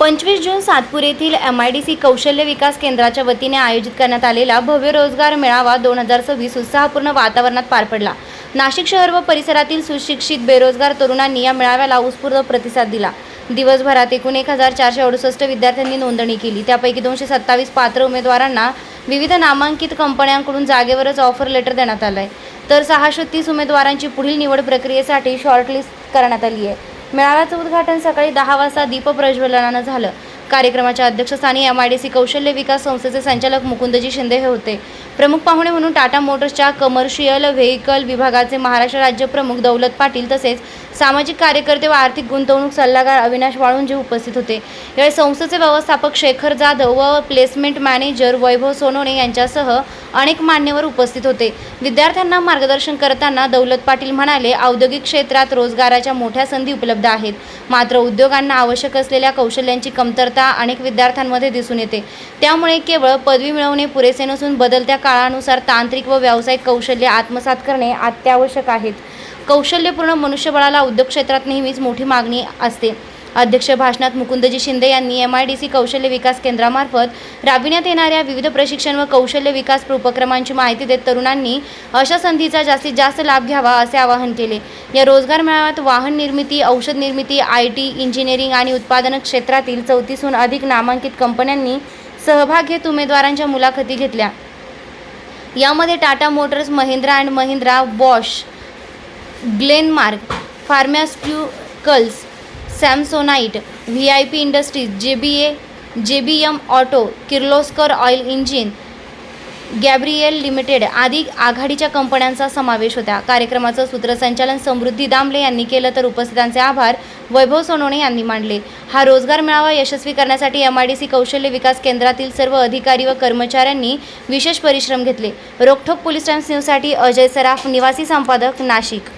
25 जून सातपूर येथील MIDC कौशल्य विकास केंद्राच्या वतीने आयोजित करण्यात आलेला भव्य रोजगार मेळावा 2026 उत्साहपूर्ण वातावरणात पार पडला। नाशिक शहर व परिसरातील सुशिक्षित बेरोजगार तरुणांनी या मेळाव्याला उत्स्फूर्त प्रतिसाद दिला। दिवसभरात एकूण 1468 विद्यार्थ्यांनी नोंदणी केली। त्यापैकी 227 पात्र उमेदवारांना विविध नामांकित कंपन्यांकडून जागेवरच ऑफर लेटर देण्यात आले आहे, तर 630 उमेदवारांची पुढील निवड प्रक्रियेसाठी शॉर्टलिस्ट करण्यात आली आहे। मेळाव्याचं उद्घाटन सकाळी 10 वाजता दीप प्रज्वलनानं झालं। कार्यक्रमाच्या अध्यक्षस्थानी MIDC कौशल्य विकास संस्थेचे संचालक मुकुंदजी शिंदे हे होते। प्रमुख पाहुणे म्हणून टाटा मोटर्सच्या कमर्शियल व्हेइकल विभागाचे महाराष्ट्र राज्य प्रमुख दौलत पाटील तसेच सामाजिक कार्यकर्ते व आर्थिक गुंतवणूक सल्लागार अविनाश वाळुंजे उपस्थित होते। यावेळी संस्थेचे व्यवस्थापक शेखर जाधव व प्लेसमेंट मॅनेजर वैभव सोनवणे यांच्यासह अनेक मान्यवर उपस्थित होते। विद्यार्थ्यांना मार्गदर्शन करताना दौलत पाटील म्हणाले, औद्योगिक क्षेत्रात रोजगाराच्या मोठ्या संधी उपलब्ध आहेत, मात्र उद्योगांना आवश्यक असलेल्या कौशल्यांची कमतरता अनेक विद्यार्थ्यांमध्ये दिसून येते। त्यामुळे केवळ पदवी मिळवणे पुरेसे नसून बदलत्या काळानुसार तांत्रिक व व्यावसायिक कौशल्य आत्मसात करणे अत्यावश्यक आहेत। कौशल्यपूर्ण मनुष्यबळाला उद्योग क्षेत्रात नेहमीच मोठी मागणी असते। अध्यक्ष भाषणात मुकुंदजी शिंदे यांनी MIDC कौशल्य विकास केंद्रामार्फत राबविण्यात येणाऱ्या विविध प्रशिक्षण व कौशल्य विकास उपक्रमांची माहिती देत तरुणांनी अशा संधीचा जास्तीत जास्त लाभ घ्यावा असे आवाहन केले। या रोजगार मेळाव्यात वाहन निर्मिती, औषध निर्मिती, IT, इंजिनिअरिंग आणि उत्पादन क्षेत्रातील 34हून अधिक नामांकित कंपन्यांनी सहभाग घेत उमेदवारांच्या मुलाखती घेतल्या। यामध्ये Tata Motors, Mahindra and Mahindra, Bosch, Glenmark Pharmaceuticals, Samsonite, VIP Industries, JBM Auto, Kirloskar Oil Engine, Gabriel Limited आदी आघाडीच्या कंपन्यांचा समावेश होता। कार्यक्रमाचं सूत्रसंचालन समृद्धी दामले यांनी केलं, तर उपस्थितांचे आभार वैभव सोनवणे यांनी मानले। हा रोजगार मेळावा यशस्वी करण्यासाठी MIDC कौशल्य विकास केंद्रातील सर्व अधिकारी व कर्मचाऱ्यांनी विशेष परिश्रम घेतले। रोखठोक पोलीस टाइम्स न्यूजसाठी अजय सराफ, निवासी संपादक, नाशिक।